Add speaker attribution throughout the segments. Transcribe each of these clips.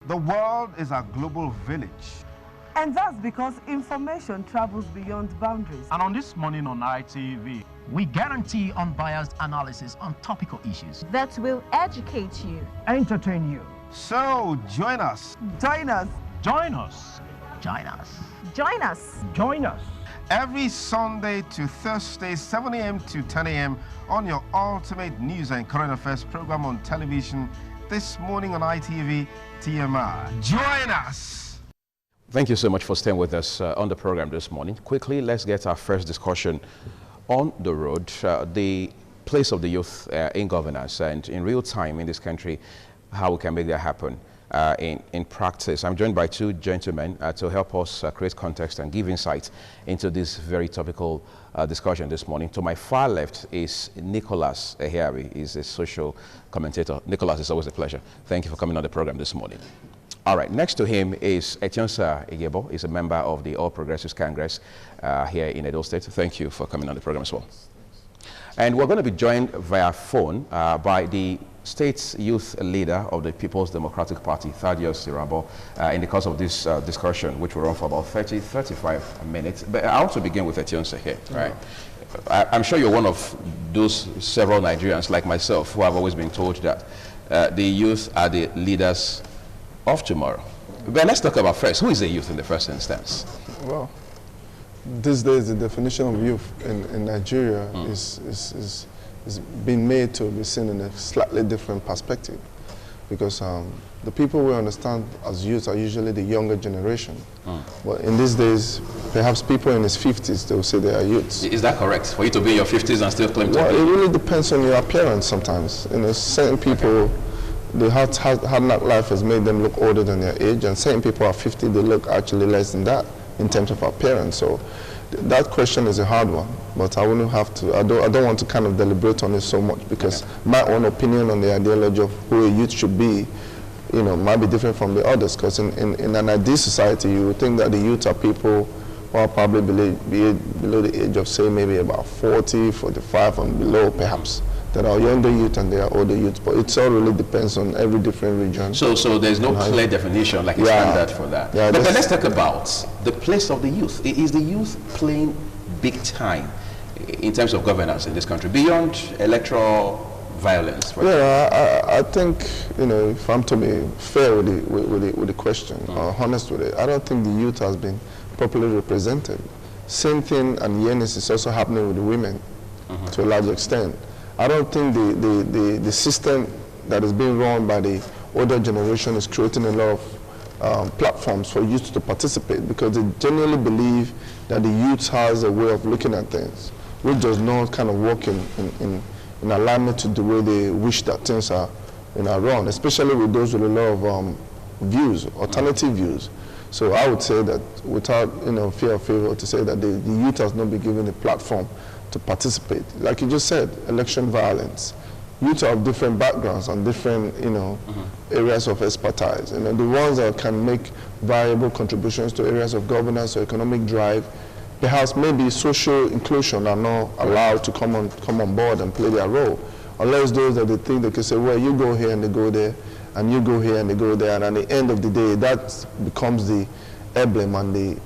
Speaker 1: The world is a global village.
Speaker 2: And that's because information travels beyond boundaries.
Speaker 3: And on This Morning on ITV,
Speaker 4: we guarantee unbiased analysis on topical issues
Speaker 5: that will educate you,
Speaker 6: entertain you.
Speaker 1: So join us.
Speaker 2: Join us.
Speaker 3: Join us.
Speaker 4: Join us.
Speaker 5: Join us.
Speaker 6: Join us.
Speaker 1: Every Sunday to Thursday, 7 a.m. to 10 a.m. on your ultimate news and current affairs program on television. This Morning on ITV, TMI. Join us.
Speaker 7: Thank you so much for staying with us on the program this morning. Quickly, let's get our first discussion on the road, the place of the youth in governance and in real time in this country, how we can make that happen in practice. I'm joined by two gentlemen to help us create context and give insight into this very topical discussion this morning. To my far left is Nicholas Ehiari. He's a social commentator. Nicholas, it's always a pleasure. Thank you for coming on the program this morning. All right, next to him is Etionsa Igebo. He's a member of the All Progressives Congress here in Edo State. Thank you for coming on the program as well. And we're going to be joined via phone by the state's youth leader of the People's Democratic Party, Thaddeus Irabo, in the course of this discussion, which will run for about 35 minutes. But I want to begin with Etionsa here, right? I'm sure you're one of those several Nigerians like myself who have always been told that the youth are the leaders of tomorrow. But let's talk about first, who is a youth in the first instance?
Speaker 8: Well, these days the definition of youth in Nigeria is being made to be seen in a slightly different perspective, because the people we understand as youth are usually the younger generation. But in these days, perhaps people in his 50s, they will say they are youths.
Speaker 7: Is that correct? For you to be in your 50s and still claim to be?
Speaker 8: Well, it really depends on your appearance sometimes. You know, certain people, the hard knock life has made them look older than their age, and certain people are 50, they look actually less than that in terms of appearance. So that question is a hard one, but I wouldn't have to, I don't want to kind of deliberate on it so much, because my own opinion on the ideology of who a youth should be, you know, might be different from the others, because in an ideal society, you would think that the youth are people who are probably below the age of, say, maybe about 40, 45 and below, perhaps. That are younger youth and they are older youth, but it all really depends on every different region.
Speaker 7: So there's no clear definition, like a standard for that.
Speaker 8: Yeah,
Speaker 7: but let's talk about the place of the youth. Is the youth playing big time in terms of governance in this country, beyond electoral violence?
Speaker 8: I think, you know, if I'm to be fair with the question, or honest with it, I don't think the youth has been properly represented. Same thing and Yenis is also happening with the women to a large extent. I don't think the system that is being run by the older generation is creating a lot of platforms for youth to participate, because they genuinely believe that the youth has a way of looking at things which does not kind of work in alignment to the way they wish that things are run, especially with those with a lot of views, alternative views. So I would say that without fear of favor, to say that the youth has not been given a platform to participate. Like you just said, election violence. Youth have different backgrounds and different, areas of expertise. The ones that can make valuable contributions to areas of governance or economic drive, perhaps maybe social inclusion, are not allowed to come on board and play their role. Unless those that they think they can say, well, you go here and they go there, and you go here and they go there, and at the end of the day, that becomes the emblem and the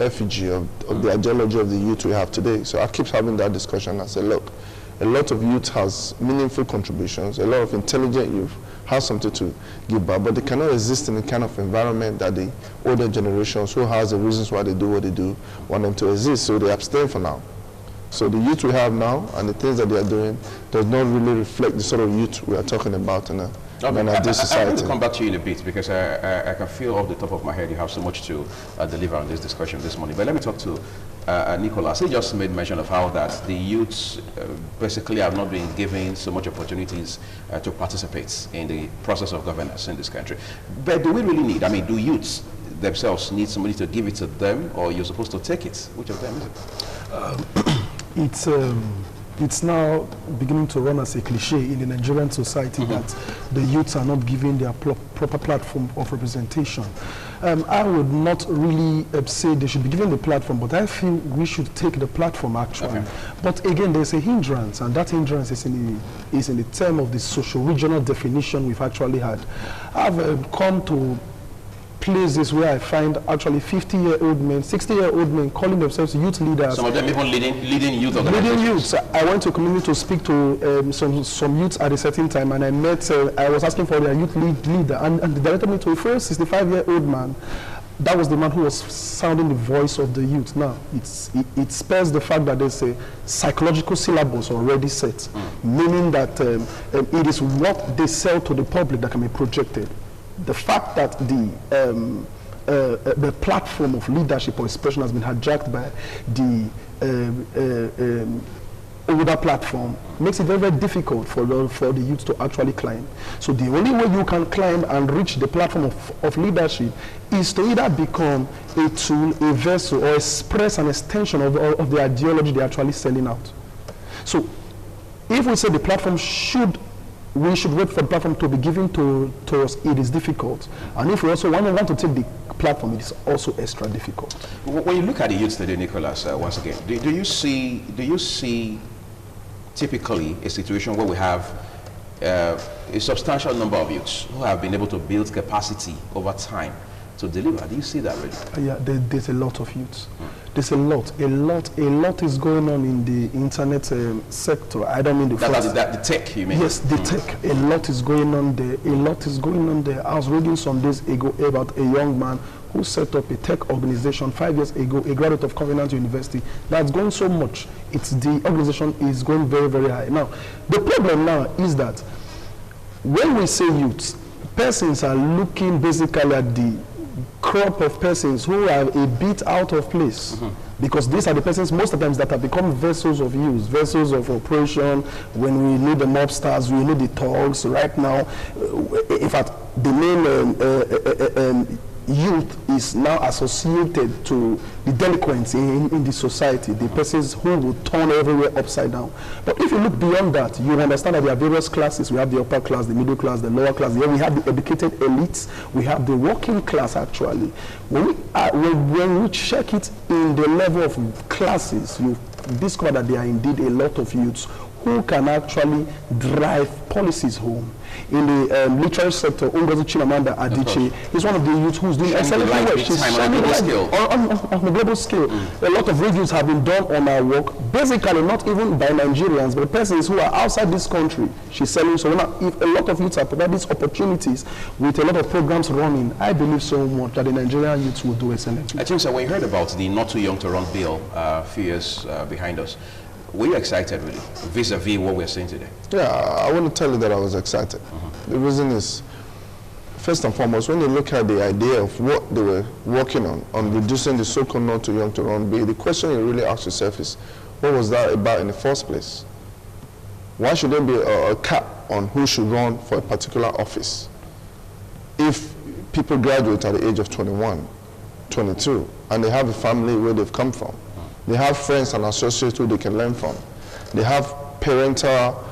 Speaker 8: effigy of the ideology of the youth we have today. So I keep having that discussion. I say, look, a lot of youth has meaningful contributions. A lot of intelligent youth has something to give back, but they cannot exist in the kind of environment that the older generations, who has the reasons why they do what they do, want them to exist. So they abstain for now. So the youth we have now and the things that they are doing does not really reflect the sort of youth we are talking about in a ideal society.
Speaker 7: I'm going to come back to you in a bit, because I can feel off the top of my head you have so much to deliver on this discussion this morning. But let me talk to Nicholas. He just made mention of how that the youths basically have not been given so much opportunities to participate in the process of governance in this country. But do we really need, do youths themselves need somebody to give it to them, or you're supposed to take it? Which of them is it?
Speaker 9: It's now beginning to run as a cliche in the Nigerian society that the youths are not given their proper platform of representation. I would not really say they should be given the platform, but I think we should take the platform actually. But again, there's a hindrance, and that hindrance is in the term of the social regional definition we've actually had. I've come to places where I find actually 50-year-old men, 60-year-old men calling themselves youth leaders.
Speaker 7: Some of them even leading youth organizations.
Speaker 9: Leading youths. I went to a community to speak to some youths at a certain time, and I met, I was asking for their youth leader, and they directed me to a first 65-year-old man. That was the man who was sounding the voice of the youth. Now, it spells the fact that there's a psychological syllabus already set, meaning that it is what they sell to the public that can be projected. The fact that the platform of leadership or expression has been hijacked by the older platform makes it very, very difficult for the youth to actually climb. So the only way you can climb and reach the platform of leadership is to either become a tool, a vessel, or express an extension of the ideology they're actually selling out. So if we say the platform we should wait for the platform to be given to us, it is difficult. And if we also want to take the platform, it is also extra difficult.
Speaker 7: When you look at the youth today, Nicholas, once again, do you see typically a situation where we have a substantial number of youths who have been able to build capacity over time to deliver? Do you see that really?
Speaker 9: Yeah, there's a lot of youths. There's a lot is going on in the internet sector. I don't mean the
Speaker 7: tech, you mean?
Speaker 9: Yes, the tech. A lot is going on there. A lot is going on there. I was reading some days ago about a young man who set up a tech organization 5 years ago, a graduate of Covenant University. That's going so much. The organization is going very, very high. Now, the problem now is that when we say youths, persons are looking basically at the crop of persons who are a bit out of place, because these are the persons most of the times that have become vessels of use, vessels of operation. When we need the mobsters, we need the thugs. Right now, in fact, the name youth is now associated to the delinquents in the society, the persons who will turn everywhere upside down. But if you look beyond that, you understand that there are various classes. We have the upper class, the middle class, the lower class. Then we have the educated elites. We have the working class, actually. When we check it in the level of classes, you discover that there are indeed a lot of youths who can actually drive policies home. In the literary sector, Ngozi Chimamanda Adichie is one of the youths who's doing excellent work. She's shining light on a global scale. A lot of reviews have been done on her work, basically not even by Nigerians, but persons who are outside this country. She's selling. So now, if a lot of youths are provided these opportunities with a lot of programs running, I believe so much that the Nigerian youths will do excellently.
Speaker 7: I think so. When you heard about the Not Too Young to Run bill a few years behind us, were you excited really, vis-a-vis what we're seeing today?
Speaker 8: Yeah, I want to tell you that I was excited. The reason is, first and foremost, when you look at the idea of what they were working on reducing the so-called Not Too Young to Run bill, the question you really ask yourself is, what was that about in the first place? Why should there be a cap on who should run for a particular office? If people graduate at the age of 21, 22, and they have a family where they've come from, they have friends and associates who they can learn from. They have parental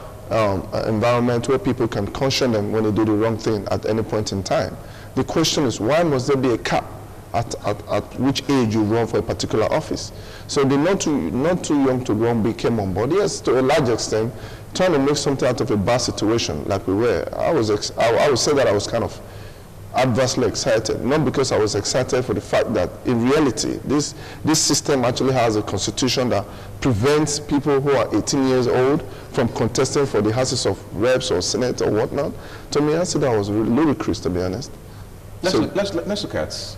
Speaker 8: environment where people can caution them when they do the wrong thing at any point in time. The question is, why must there be a cap at which age you run for a particular office? So the not too young to run came on board. Yes, to a large extent, trying to make something out of a bad situation like we were. I would say that I was kind of adversely excited, not because I was excited for the fact that in reality this system actually has a constitution that prevents people who are 18 years old from contesting for the houses of reps or senate or whatnot. To me, I said that was really ludicrous, to be honest.
Speaker 7: Let's look at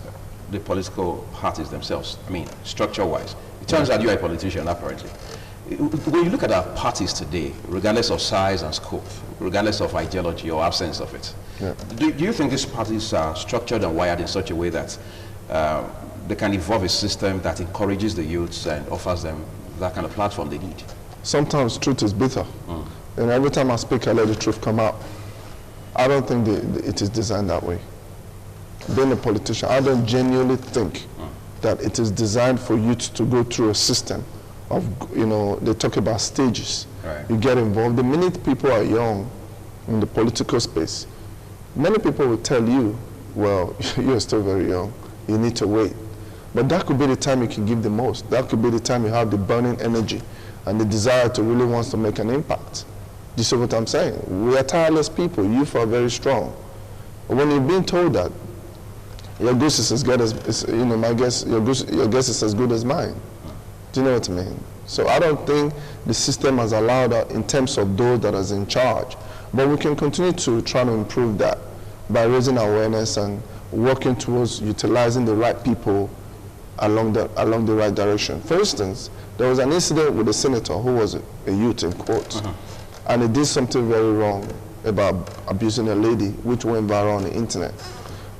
Speaker 7: the political parties themselves. I mean, structure-wise, it turns out you're a politician apparently. When you look at our parties today, regardless of size and scope, regardless of ideology or absence of it, do you think these parties are structured and wired in such a way that they can evolve a system that encourages the youths and offers them that kind of platform they need?
Speaker 8: Sometimes truth is bitter. And every time I speak, I let the truth come out. I don't think it is designed that way. Being a politician, I don't genuinely think that it is designed for youth to go through a system of, they talk about stages.
Speaker 7: Right.
Speaker 8: You get involved. The minute people are young in the political space, many people will tell you, well, you're still very young, you need to wait. But that could be the time you can give the most. That could be the time you have the burning energy and the desire to really want to make an impact. Do you see what I'm saying? We are tireless people. Youth are very strong. But when you're being told that your guess is as good as, you know, my guess, your guess is as good as mine. Do you know what I mean? So I don't think the system has allowed that in terms of those that is in charge. But we can continue to try to improve that by raising awareness and working towards utilizing the right people along the right direction. For instance, there was an incident with a senator who was a youth in court, and he did something very wrong about abusing a lady, which went viral on the internet.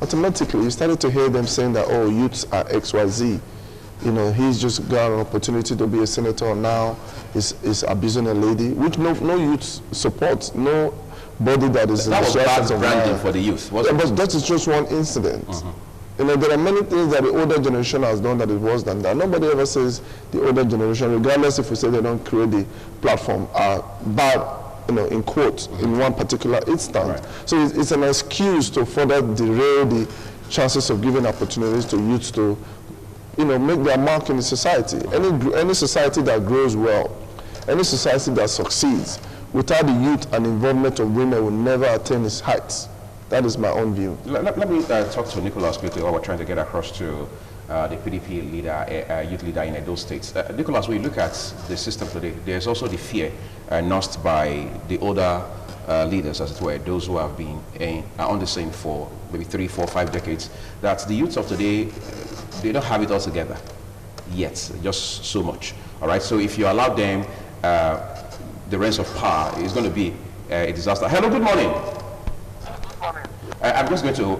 Speaker 8: Automatically, you started to hear them saying that, oh, youths are XYZ. You know, he's just got an opportunity to be a senator now, is abusing a lady, which no youth supports, no body that is
Speaker 7: that
Speaker 8: in
Speaker 7: was
Speaker 8: the
Speaker 7: bad branding for the youth, wasn't it?
Speaker 8: But that is just one incident. You know, there are many things that the older generation has done that is worse than that. Nobody ever says the older generation, regardless if we say they don't create the platform, are bad, you know, in quotes, in one particular instance.
Speaker 7: Right.
Speaker 8: So it's an excuse to further derail the chances of giving opportunities to youths to, you know, make their mark in the society. Any society that grows well, any society that succeeds, without the youth and involvement of women will never attain its heights. That is my own view.
Speaker 7: Let me talk to Nicholas quickly while we're trying to get across to the PDP leader, youth leader in Edo State. Nicholas, when you look at the system today, there's also the fear nursed by the older leaders, as it were, those who have been on the scene for maybe 3, 4, 5 decades, that the youths of today, they don't have it all together yet, just so much. All right, so if you allow them the reins of power, it's going to be a disaster. Hello, good morning. I'm just going to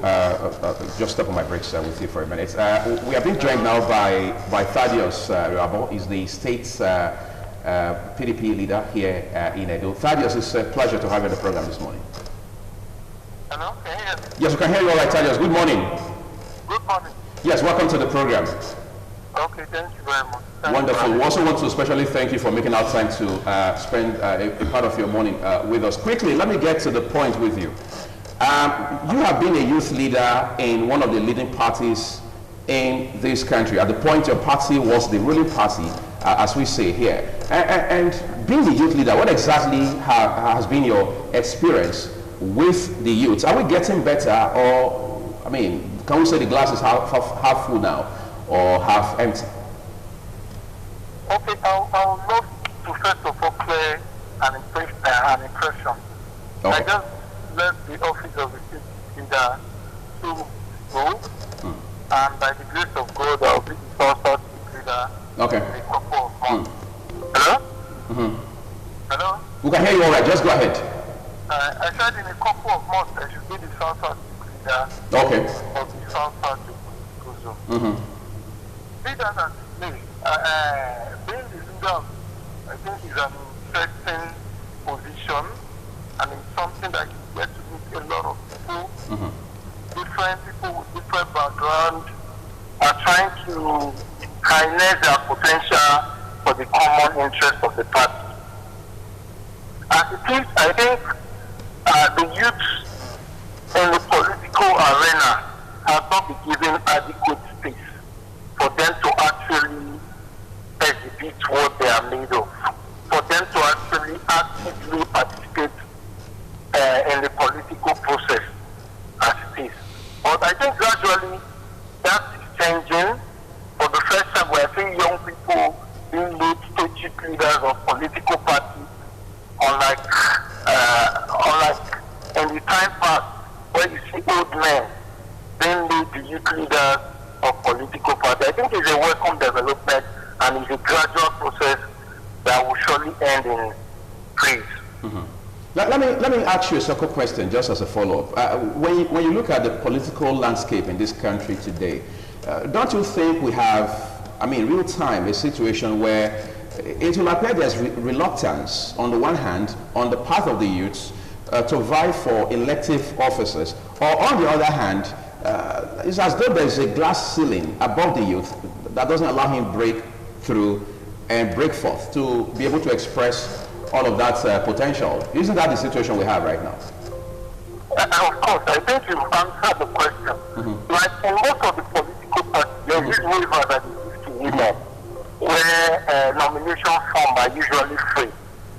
Speaker 7: just step on my brakes with you for a minute. We are being joined now by Thaddeus Rabo. He's the state's PDP leader here in Edo. Thaddeus, it's a pleasure to have you on the program this morning.
Speaker 6: Hello, can you hear me?
Speaker 7: Yes, we can hear you all right, Thaddeus. Good morning.
Speaker 6: Good morning.
Speaker 7: Yes, welcome to the program.
Speaker 6: Okay, thank you very much.
Speaker 7: Wonderful. We also want to especially thank you for making out time to spend a part of your morning with us. Quickly, let me get to the point with you. You have been a youth leader in one of the leading parties in this country. At the point your party was the ruling party, as we say here. And being the youth leader, what exactly has been your experience with the youth? Are we getting better, or, I mean, can we say the glass is half full now or half empty?
Speaker 6: Okay, I would love to first of all clear an impression.
Speaker 7: Okay.
Speaker 6: I just left the office of the state leader 2 weeks ago, and by the grace of God, I'll be the first leader in a couple of months. Hello? Hello?
Speaker 7: We can hear you all right. Just go ahead.
Speaker 6: I said in a couple of months, I should be the South leader of the South zone. Be that as it may, being the leader, I think, is an interesting position, and it's something that you get to meet a lot of people, different people with different backgrounds, are trying to harness their potential for the common interest of the party. As it is, I think the youth in the political arena have not been given adequate space for them to actually exhibit what they are made of, for them to actually actively participate in the political process as it is. But I think gradually that is changing. For the first time, we are seeing young people being made state leaders of political parties, unlike in the time past where you see old men being made the youth leaders of political parties. I think it's a welcome development, and it's a gradual process that will surely end in praise.
Speaker 7: Let me ask you a second question, just as a follow-up. When you look at the political landscape in this country today, don't you think we have, I mean, real time, a situation where it will appear there's reluctance, on the one hand, on the part of the youths to vie for elective offices, or on the other hand, it's as though there's a glass ceiling above the youth that doesn't allow him break through and break forth to be able to express all of that potential. Isn't that the situation we have right now?
Speaker 6: Of course, I think you've answered the question. Like in most of the political parties, there is waiver that is used to women, where nomination forms are usually free.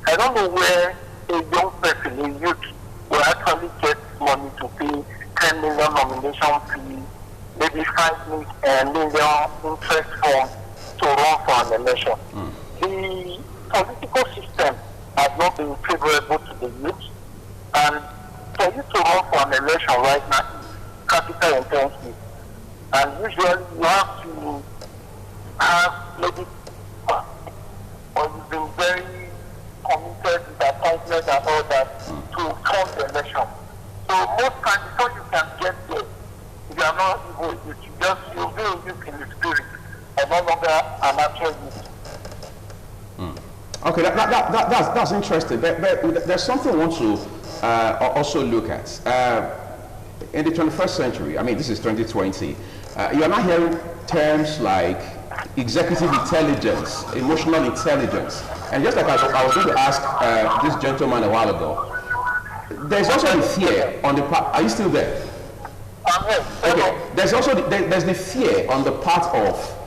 Speaker 6: I don't know where a young person, a youth, will actually get money to pay 10 million nomination fee, maybe maybe 5 million interest form to run for an election. The political system has not been favorable to the youth, and for you to run for an election right now is capital intensive. And usually you have to have maybe, or you've been very committed with appointment and all that to fund the election. So most times before you can get there, if you are not evil, you'll be a youth in the spirit and no longer an actual youth.
Speaker 7: Okay, that's interesting. But there's something I want to also look at. In the 21st century, I mean, this is 2020, you are not hearing terms like executive intelligence, emotional intelligence. And just like I was going to ask this gentleman a while ago, there's also the fear on the part, are you still there? Okay, there's also there's the fear on the part of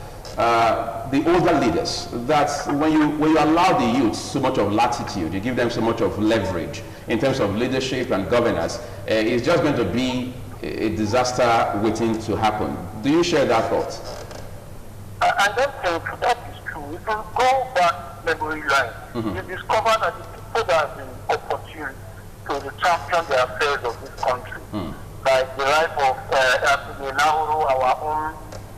Speaker 7: the older leaders that when you allow the youth so much of latitude, you give them so much of leverage in terms of leadership and governance, it's just going to be a disaster waiting to happen. Do you share that thought?
Speaker 6: I don't think that is true. If you go back memory line, you discover that the people that have been opportune to champion the affairs of this country, like the life of Nauru, our own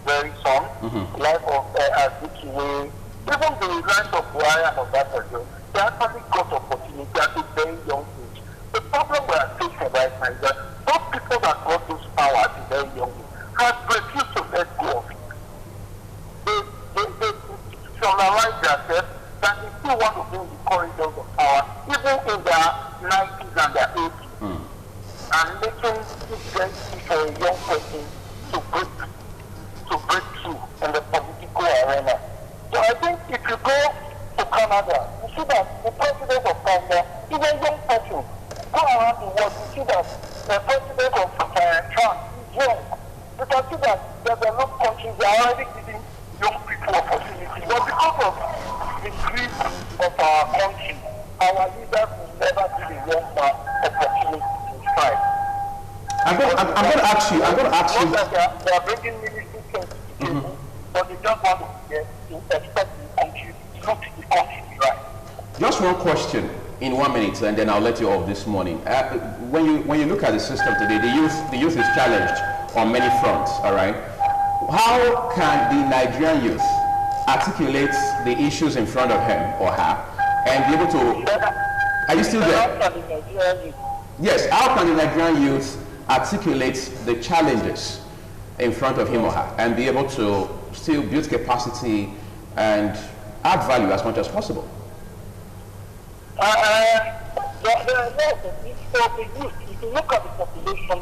Speaker 6: very son, the life of Azikiwe, even the life of Buhari and Obasanjo, they actually got opportunity at a very young age. The problem we are facing right now is that those people that got this power at a very young age have refused to let go of it. They institutionalize themselves that they still want to be in the corridors of power, even in their 90s and their 80s. And making it very easy for a young person to break through in the political arena. So I think if you go to Canada, you see that the president of Canada is a young person. Go around the world, you see that the president of France is young. You can see that there are no countries that are already giving young people opportunities. But because of the greed of our country, our leaders will never give a young man opportunity to strive.
Speaker 7: I'm going to ask you.
Speaker 6: Not that they are bringing ministry to the table, but they just want to expect the country to look the country right.
Speaker 7: Just one question in 1 minute, and then I'll let you off this morning. When you look at the system today, the youth is challenged on many fronts. All right, how can the Nigerian youth articulate the issues in front of him or her and be able to? Are you still there? Yes. How can the Nigerian youth articulate the challenges in front of him or her and be able to still build capacity and add value as much as possible?
Speaker 6: There are lots of things for the youth. If you look at the population of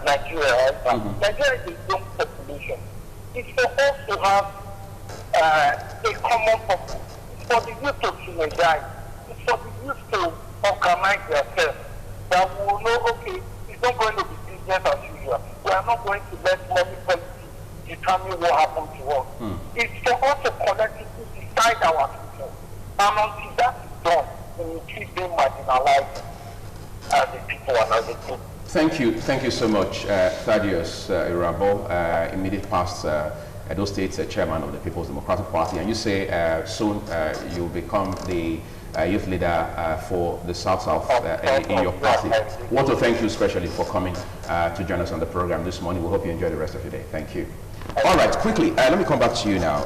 Speaker 6: Nigeria, Nigeria is a young population. It's for us to have a common purpose. It's for the youth to synergize. It's for the youth to organize themselves. That we will know, okay, it's not going to be business as usual. We are not going to let money policy determine what happens to us. It's for us to collectively decide our future. And until that is done, we will keep being marginalized as a people and as a group.
Speaker 7: Thank you so much, Thaddeus Irabo, immediate past Edo State chairman of the People's Democratic Party. And you say soon you'll become the youth leader for the South-South in your party. I want to thank you especially for coming to join us on the program this morning. We hope you enjoy the rest of your day. Thank you. All right, quickly, let me come back to you now,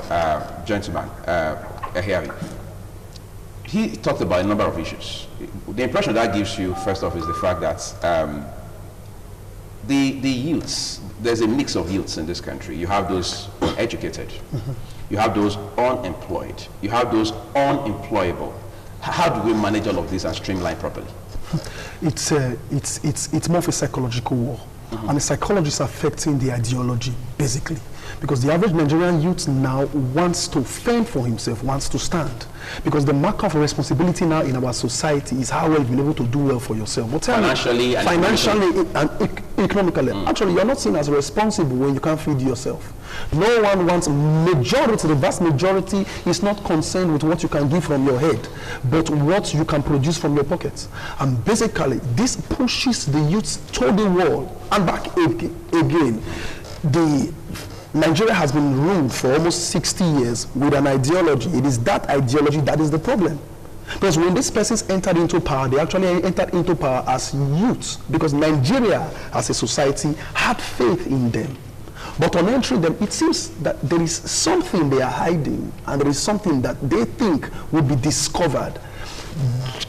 Speaker 7: gentleman. He talked about a number of issues. The impression that gives you, first off, is the fact that the youths, there's a mix of youths in this country. You have those educated, you have those unemployed, you have those unemployable. How do we manage all of this and streamline properly?
Speaker 9: It's more of a psychological war. And the psychology is affecting the ideology, basically. Because the average Nigerian youth now wants to fend for himself, wants to stand. Because the mark of responsibility now in our society is how well you've been able to do well for yourself. But financially and economically. Actually, you're not seen as responsible when you can't feed yourself. No one wants, the vast majority is not concerned with what you can give from your head, but what you can produce from your pockets. And basically, this pushes the youth to the wall and back again. Nigeria has been ruled for almost 60 years with an ideology. It is that ideology that is the problem. Because when these persons entered into power, they actually entered into power as youths, because Nigeria as a society had faith in them. But on entering them, it seems that there is something they are hiding, and there is something that they think will be discovered.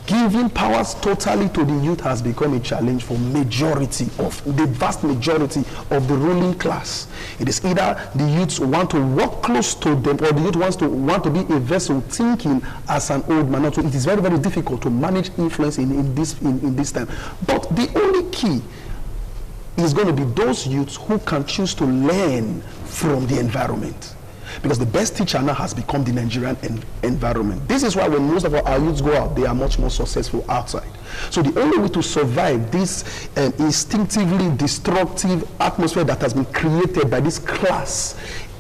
Speaker 9: Giving powers totally to the youth has become a challenge for the vast majority of the ruling class. It is either the youths want to work close to them, or the youth want to be a vessel thinking as an old man. So it is very, very difficult to manage influence in this time. But the only key is going to be those youths who can choose to learn from the environment. Because the best teacher now has become the Nigerian environment. This is why when most of our youths go out, they are much more successful outside. So the only way to survive this instinctively destructive atmosphere that has been created by this class,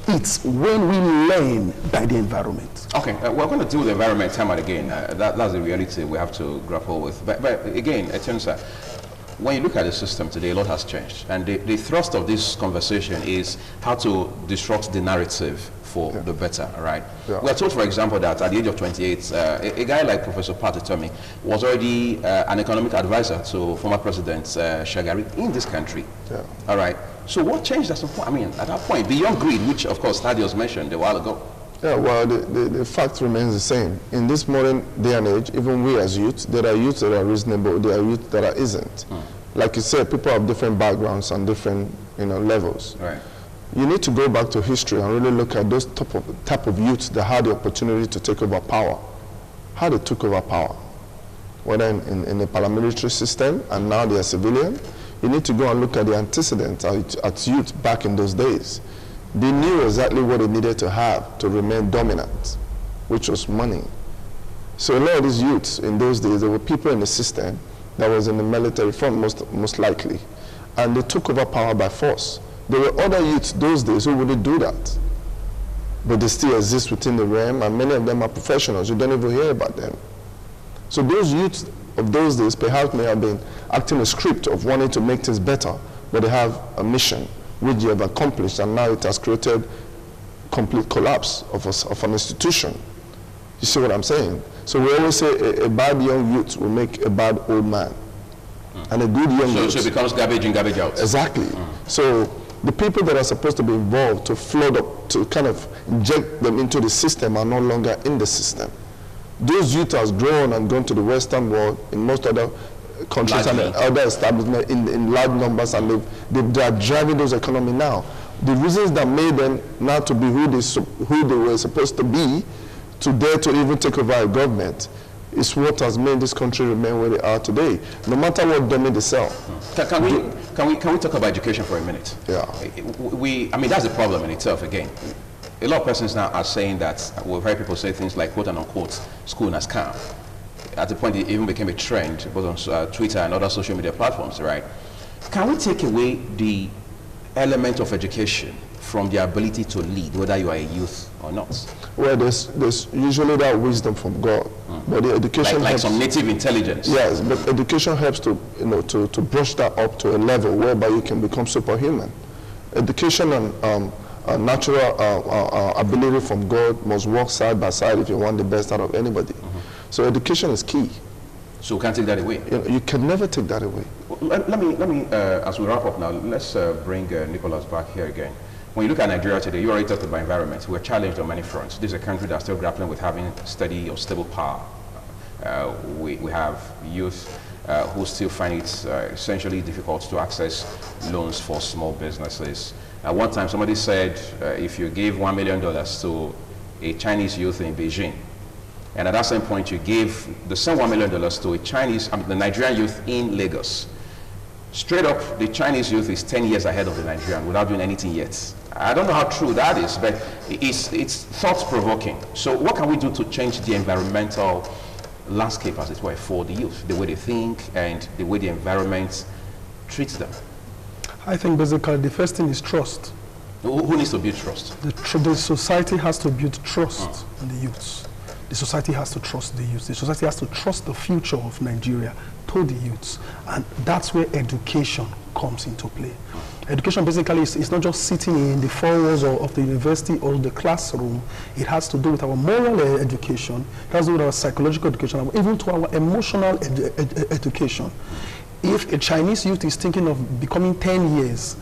Speaker 9: it's when we learn by the environment.
Speaker 7: Okay, we're going to deal with the environment time and again. That's the reality we have to grapple with. But again, Etunsa, when you look at the system today, a lot has changed. And the thrust of this conversation is how to disrupt the narrative for the better, right? Yeah. We are told, for example, that at the age of 28, a guy like Professor Pat Itomi was already an economic advisor to former President Shagari in this country. Yeah. All right. So what changed at some point? I mean, at that point, beyond greed, which of course Thaddeus mentioned a while ago.
Speaker 8: Yeah, well, the fact remains the same. In this modern day and age, even we as youth, there are youths that are reasonable, there are youths that are isn't. Like you said, people have different backgrounds and different levels.
Speaker 7: Right.
Speaker 8: You need to go back to history and really look at those type of youths that had the opportunity to take over power. How they took over power, whether in the paramilitary system and now they are civilian. You need to go and look at the antecedents at youth back in those days. They knew exactly what they needed to have to remain dominant, which was money. So a lot of these youths in those days, there were people in the system that was in the military front most likely, and they took over power by force. There were other youths those days who wouldn't do that, but they still exist within the realm, and many of them are professionals. You don't even hear about them. So those youths of those days perhaps may have been acting a script of wanting to make things better, but they have a mission which they have accomplished, and now it has created complete collapse of an institution. You see what I'm saying? So we always say a bad young youth will make a bad old man, and a good young youth.
Speaker 7: So it becomes garbage in, garbage out.
Speaker 8: Exactly. So the people that are supposed to be involved to flood up, to kind of inject them into the system are no longer in the system. Those youth has grown and gone to the Western world in most other countries and other establishments in large numbers, and they are driving those economy now. The reasons that made them not to be who they were supposed to be, to dare to even take over a government, is what has made this country remain where they are today, no matter what domain they sell.
Speaker 7: Can we talk about education for a minute?
Speaker 8: Yeah.
Speaker 7: I mean, that's the problem in itself again. A lot of persons now are saying that, we've heard people say things like, quote and unquote, school as scam. At the point it even became a trend, both on Twitter and other social media platforms, right? Can we take away the element of education from the ability to lead, whether you are a youth or not?
Speaker 8: Well, there's usually that wisdom from God, but the education
Speaker 7: like
Speaker 8: helps,
Speaker 7: some native intelligence.
Speaker 8: Yes, but education helps to brush that up to a level whereby you can become superhuman. Education and natural ability from God must work side by side if you want the best out of anybody. So education is key.
Speaker 7: So we can't take that away?
Speaker 8: You can never take that away.
Speaker 7: Well, let me as we wrap up now, let's bring Nicholas back here again. When you look at Nigeria today, you already talked about environment. We're challenged on many fronts. This is a country that's still grappling with having steady or stable power. We have youth who still find it essentially difficult to access loans for small businesses. At one time, somebody said if you gave $1 million to a Chinese youth in Beijing, and at that same point you gave the same $1 million to the Nigerian youth in Lagos, straight up, the Chinese youth is 10 years ahead of the Nigerian without doing anything yet. I don't know how true that is, but it's thought-provoking. So what can we do to change the environmental landscape, as it were, for the youth, the way they think and the way the environment treats them?
Speaker 9: I think basically the first thing is trust.
Speaker 7: Who needs to build trust?
Speaker 9: The society has to build trust in the youths. The society has to trust the youths. The society has to trust the future of Nigeria to the youths. And that's where education comes into play. Education basically is not just sitting in the four walls of the university or the classroom. It has to do with our moral education, it has to do with our psychological education, even to our emotional education. If a Chinese youth is thinking of becoming 10 years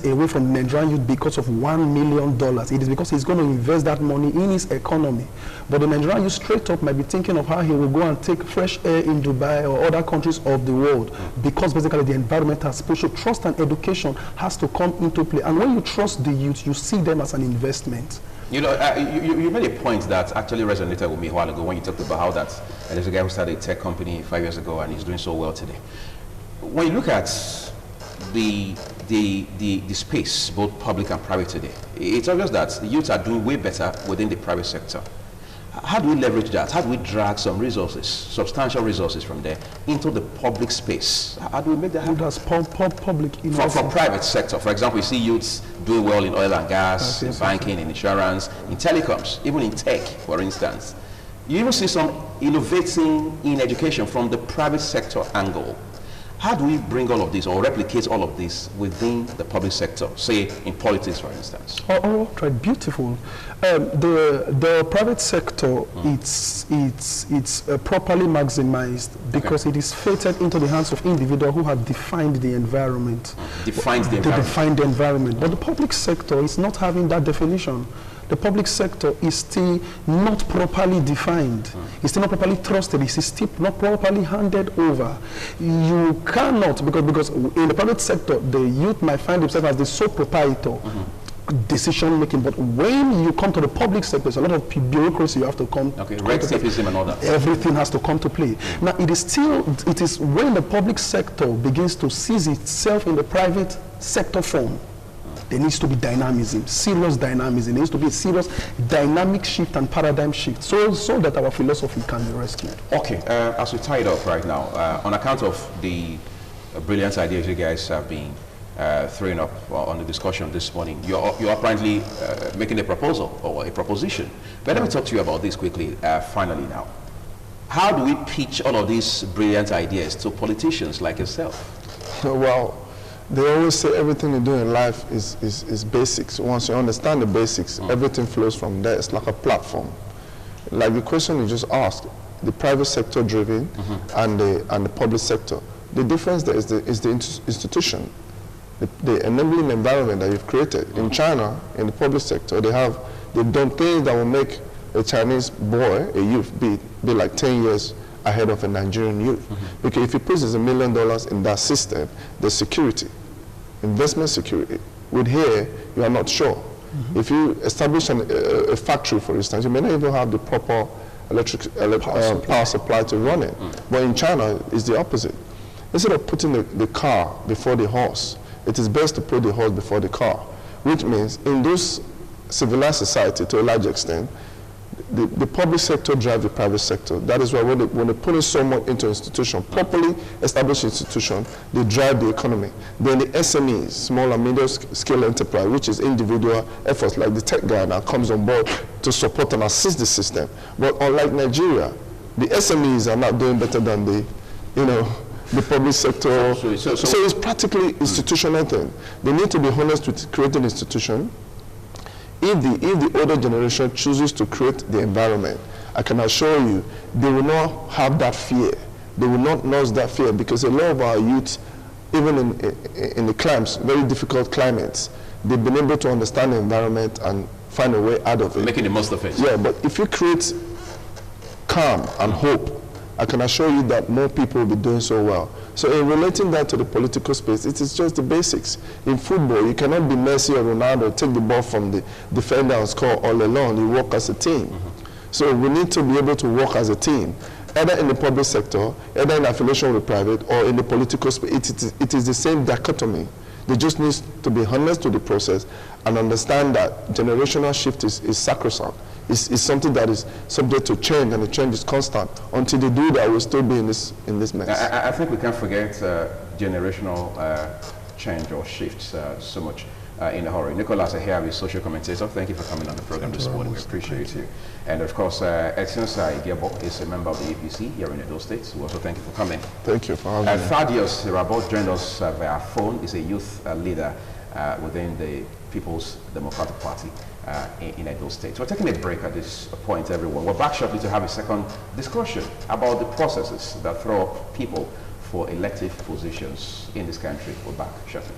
Speaker 9: away from Nigerian youth because of $1 million, it is because he's going to invest that money in his economy. But the Nigerian youth straight up might be thinking of how he will go and take fresh air in Dubai or other countries of the world, because basically the environment has pushed. So trust and education has to come into play. And when you trust the youth, you see them as an investment.
Speaker 7: You know, you made a point that actually resonated with me a while ago when you talked about how that there's a guy who started a tech company 5 years ago and he's doing so well today. When you look at the space, both public and private today, it's obvious that the youths are doing way better within the private sector. How do we leverage that? How do we drag some resources, substantial resources from there into the public space? How do we make that happen?
Speaker 9: That's public
Speaker 7: for private sector. For example, you see youths doing well in oil and gas, in banking, in insurance, in telecoms, even in tech, for instance. You even see some innovating in education from the private sector angle. How do we bring all of this or replicate all of this within the public sector, say in politics, for instance?
Speaker 9: Oh, right, beautiful. The private sector, it's properly maximized because it is fated into the hands of individuals who have defined the environment.
Speaker 7: They define
Speaker 9: the environment. But the public sector is not having that definition. The public sector is still not properly defined. It's still not properly trusted. It's still not properly handed over. You cannot, because in the private sector, the youth might find themselves as the sole proprietor. Decision making, but when you come to the public sector, there's a lot of bureaucracy you have to come.
Speaker 7: Okay, red tapeism and all that.
Speaker 9: Everything has to come to play. Now, it is when the public sector begins to seize itself in the private sector form. There needs to be dynamism, serious dynamism. There needs to be a serious dynamic shift and paradigm shift, so that our philosophy can be rescued.
Speaker 7: Okay, as we tie it up right now, on account of the brilliant ideas you guys have been throwing up on the discussion this morning, you're apparently making a proposal or a proposition. But let me talk to you about this quickly, finally now. How do we pitch all of these brilliant ideas to politicians like yourself?
Speaker 8: Well, they always say everything you do in life is basics. Once you understand the basics, everything flows from there. It's like a platform. Like the question you just asked, the private sector driven and the public sector. The difference there is the institution, the enabling environment that you've created. In China, in the public sector, they've done things that will make a Chinese boy, a youth, be like 10 years ahead of a Nigerian youth. Because if he puts $1 million in that system, the security, investment security, with here, you are not sure. If you establish a factory, for instance, you may not even have the proper power supply to run it. But in China, it's the opposite. Instead of putting the car before the horse, it is best to put the horse before the car, which means in those civilized society, to a large extent, the public sector drives the private sector. That is why when they put someone into an institution, properly established institution, they drive the economy. Then the SMEs, small and medium scale enterprise, which is individual efforts, like the tech guy now comes on board to support and assist the system. But unlike Nigeria, the SMEs are not doing better than the public sector. So it's practically institutional thing. They need to be honest with creating institution. If the older generation chooses to create the environment, I can assure you, they will not have that fear. They will not lose that fear, because a lot of our youth, even in the climates, very difficult climates, they've been able to understand the environment and find a way out of it.
Speaker 7: Making the most of it.
Speaker 8: Yeah, but if you create calm and hope, I can assure you that more people will be doing so well. So in relating that to the political space, it is just the basics. In football, you cannot be Messi or Ronaldo, take the ball from the defender and score all alone. You work as a team. So we need to be able to work as a team, either in the public sector, either in affiliation with the private, or in the political space. It is the same dichotomy. They just need to be honest to the process and understand that generational shift is sacrosanct. It's something that is subject to change, and the change is constant. Until they do that, we'll still be in this mess.
Speaker 7: I think we can't forget generational change or shifts so much. in a hurry. Nicholas Ahiabi, social commentator, thank you for coming on the program this morning. We appreciate you. And of course, Excellency Igebo is a member of the APC here in Edo State. We also thank you for coming.
Speaker 8: Thank you for having me.
Speaker 7: Thaddeus Rabot joined us via phone. He's a youth leader within the People's Democratic Party in Edo State. We're taking a break at this point, everyone. We're back shortly to have a second discussion about the processes that throw people for elective positions in this country. We're back shortly.